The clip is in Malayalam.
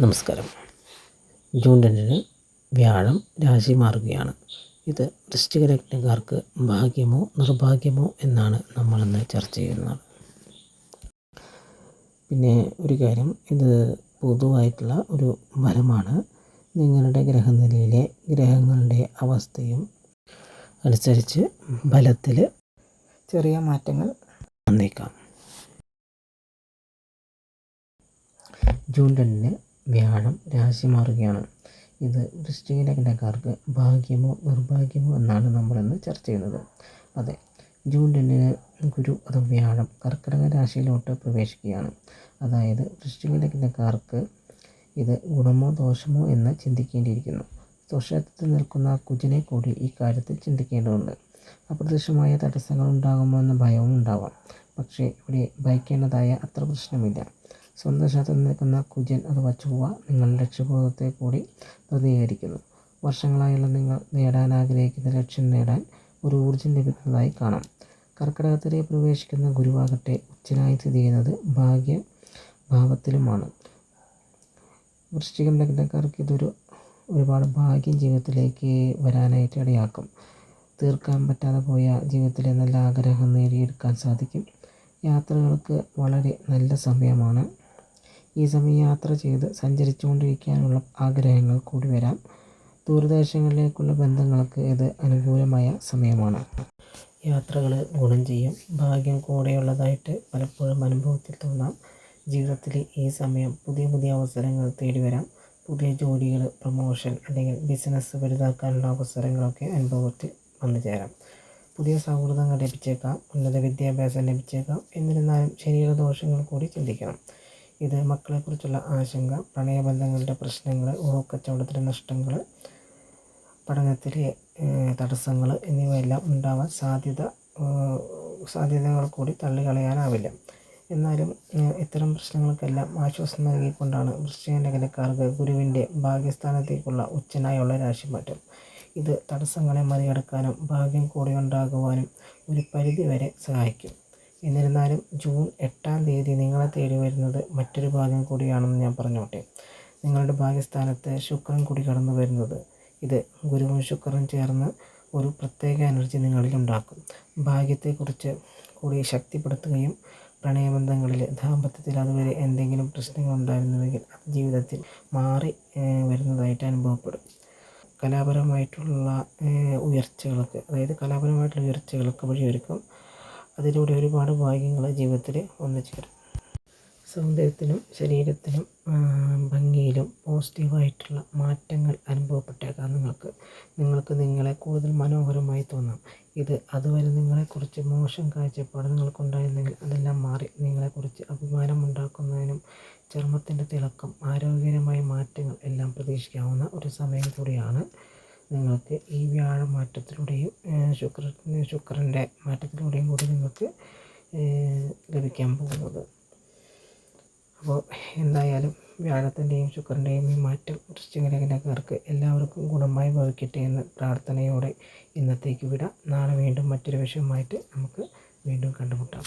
നമസ്കാരം. ജൂൺ 2 വ്യാഴം രാശി മാറുകയാണ്. ഇത് വൃശ്ചിക ലഗ്നക്കാർക്ക് ഭാഗ്യമോ നിർഭാഗ്യമോ എന്നാണ് നമ്മളിന്ന് ചർച്ച ചെയ്യുന്നത്. പിന്നെ ഒരു കാര്യം, ഇത് പൊതുവായിട്ടുള്ള ഒരു ഫലമാണ്. നിങ്ങളുടെ ഗ്രഹനിലയിലെ ഗ്രഹങ്ങളുടെ അവസ്ഥയും അനുസരിച്ച് ഫലത്തിൽ ചെറിയ മാറ്റങ്ങൾ വന്നേക്കാം. ജൂൺ 2 വ്യാഴം രാശി മാറുകയാണ്. ഇത് വൃശ്ചിക ലഗ്നക്കാർക്ക് ഭാഗ്യമോ നിർഭാഗ്യമോ എന്നാണ് നമ്മളിന്ന് ചർച്ച ചെയ്യുന്നത്. അതെ, ജൂൺ 2 ഗുരു അഥവാ വ്യാഴം കർക്കിടക രാശിയിലോട്ട് പ്രവേശിക്കുകയാണ്. അതായത് വൃശ്ചിക ലഗ്നക്കാർക്ക് ഇത് ഗുണമോ ദോഷമോ എന്ന് ചിന്തിക്കേണ്ടിയിരിക്കുന്നു. സ്വക്ഷേത്രത്തിൽ നിൽക്കുന്ന കുജനെ കൂടി ഈ കാര്യത്തിൽ ചിന്തിക്കേണ്ടതുണ്ട്. അപ്രത്യക്ഷമായ തടസ്സങ്ങൾ ഉണ്ടാകുമോ എന്ന ഭയവും ഉണ്ടാവാം. പക്ഷേ ഇവിടെ ഭയക്കേണ്ടതായ അത്ര പ്രശ്നമില്ല. സ്വന്തം ക്ഷേത്രത്തിൽ നിൽക്കുന്ന കുജൻ അഥവാ ചൊവ്വ നിങ്ങളുടെ ലക്ഷ്യബോധത്തെ കൂടി പ്രതിനിധീകരിക്കുന്നു. വർഷങ്ങളായുള്ള നിങ്ങൾ നേടാൻ ആഗ്രഹിക്കുന്ന ലക്ഷ്യം നേടാൻ ഒരു ഊർജ്ജം ലഭിക്കുന്നതായി കാണാം. കർക്കിടകത്തിലേക്ക് പ്രവേശിക്കുന്ന ഗുരുവാകട്ടെ ഉച്ചനായി സ്ഥിതി ചെയ്യുന്നത് ഭാഗ്യഭാവത്തിലുമാണ്. വൃശ്ചികം ലഗ്നക്കാർക്ക് ഇതൊരു ഒരുപാട് ഭാഗ്യം ജീവിതത്തിലേക്ക് വരാനായിട്ട് ഇടയാക്കും. തീർക്കാൻ പറ്റാതെ പോയ ജീവിതത്തിലെ നല്ല ആഗ്രഹം നേടിയെടുക്കാൻ സാധിക്കും. യാത്രകൾക്ക് വളരെ നല്ല സമയമാണ്. ഈ സമയം യാത്ര ചെയ്ത് സഞ്ചരിച്ചുകൊണ്ടിരിക്കാനുള്ള ആഗ്രഹങ്ങൾ കൂടി വരാം. ദൂരദേശങ്ങളിലേക്കുള്ള ബന്ധങ്ങൾക്ക് ഇത് അനുകൂലമായ സമയമാണ്. യാത്രകൾ ഗുണം ചെയ്യും. ഭാഗ്യം കൂടെയുള്ളതായിട്ട് പലപ്പോഴും അനുഭവത്തിൽ തോന്നാം. ജീവിതത്തിൽ ഈ സമയം പുതിയ പുതിയ അവസരങ്ങൾ തേടി വരാം. പുതിയ ജോലികൾ, പ്രൊമോഷൻ അല്ലെങ്കിൽ ബിസിനസ് വലുതാക്കാനുള്ള അവസരങ്ങളൊക്കെ അനുഭവത്തിൽ വന്നു ചേരാം. പുതിയ സൗഹൃദങ്ങൾ ലഭിച്ചേക്കാം. ഉന്നത വിദ്യാഭ്യാസം ലഭിച്ചേക്കാം. എന്നിരുന്നാലും ശരീര ദോഷങ്ങൾ കൂടി ചിന്തിക്കണം. ഇത് മക്കളെക്കുറിച്ചുള്ള ആശങ്ക, പ്രണയബന്ധങ്ങളുടെ പ്രശ്നങ്ങൾ, ഊഹക്കച്ചവടത്തിലെ നഷ്ടങ്ങൾ, പഠനത്തിലെ തടസ്സങ്ങൾ എന്നിവയെല്ലാം ഉണ്ടാവാൻ സാധ്യതകൾ കൂടി തള്ളിക്കളയാനാവില്ല. എന്നാലും ഇത്തരം പ്രശ്നങ്ങൾക്കെല്ലാം ആശ്വാസം നൽകിക്കൊണ്ടാണ് വൃശ്ചിക ലഗ്നക്കാർക്ക് ഗുരുവിൻ്റെ ഭാഗ്യസ്ഥാനത്തേക്കുള്ള ഉച്ചനായുള്ള രാശിമാറ്റം. ഇത് തടസ്സങ്ങളെ മറികടക്കാനും ഭാഗ്യം കൂടി ഉണ്ടാകുവാനും ഒരു പരിധി വരെ സഹായിക്കും. എന്നിരുന്നാലും ജൂൺ 8 നിങ്ങളെ തേടി വരുന്നത് മറ്റൊരു ഭാഗ്യം കൂടിയാണെന്ന് ഞാൻ പറഞ്ഞോട്ടെ. നിങ്ങളുടെ ഭാഗ്യസ്ഥാനത്ത് ശുക്രൻ കൂടി കടന്നു വരുന്നത് ഇത് ഗുരുവും ശുക്രനും ചേർന്ന് ഒരു പ്രത്യേക എനർജി നിങ്ങളിൽ ഉണ്ടാക്കും. ഭാഗ്യത്തെക്കുറിച്ച് കൂടി ശക്തിപ്പെടുത്തുകയും പ്രണയബന്ധങ്ങളിൽ, ദാമ്പത്യത്തിൽ അതുവരെ എന്തെങ്കിലും പ്രശ്നങ്ങൾ ഉണ്ടായിരുന്നുവെങ്കിൽ അത് ജീവിതത്തിൽ മാറി വരുന്നതായിട്ട് അനുഭവപ്പെടും. കലാപരമായിട്ടുള്ള ഉയർച്ചകൾക്ക് വഴിയൊരുക്കും. അതിലൂടെ ഒരുപാട് ഭാഗ്യങ്ങൾ ജീവിതത്തിൽ വന്നു ചേരും. സൗന്ദര്യത്തിനും ശരീരത്തിനും ഭംഗിയിലും പോസിറ്റീവായിട്ടുള്ള മാറ്റങ്ങൾ അനുഭവപ്പെട്ടേക്കാം. നിങ്ങൾക്ക് നിങ്ങളെ കൂടുതൽ മനോഹരമായി തോന്നാം. ഇത് അതുവരെ നിങ്ങളെക്കുറിച്ച് മോശം കാഴ്ചപ്പാട് നിങ്ങൾക്കുണ്ടായിരുന്നെങ്കിൽ അതെല്ലാം മാറി നിങ്ങളെക്കുറിച്ച് അഭിമാനമുണ്ടാക്കുന്നതിനും ചർമ്മത്തിൻ്റെ തിളക്കം, ആരോഗ്യകരമായ മാറ്റങ്ങൾ എല്ലാം പ്രതീക്ഷിക്കാവുന്ന ഒരു സമയം കൂടിയാണ് നിങ്ങൾക്ക് ഈ വ്യാഴമാറ്റത്തിലൂടെയും ശുക്രൻ്റെ മാറ്റത്തിലൂടെയും കൂടി നിങ്ങൾക്ക് ലഭിക്കാൻ പോകുന്നത്. അപ്പോൾ എന്തായാലും വ്യാഴത്തിൻ്റെയും ശുക്രൻ്റെയും ഈ മാറ്റം വൃശ്ചിക ലഗ്നക്കാർക്ക് എല്ലാവർക്കും ഗുണമായി ഭവിക്കട്ടെ എന്ന് പ്രാർത്ഥനയോടെ ഇന്നത്തേക്ക് വിടാം. നാളെ വീണ്ടും മറ്റൊരു വിഷയമായിട്ട് നമുക്ക് വീണ്ടും കണ്ടുമുട്ടാം.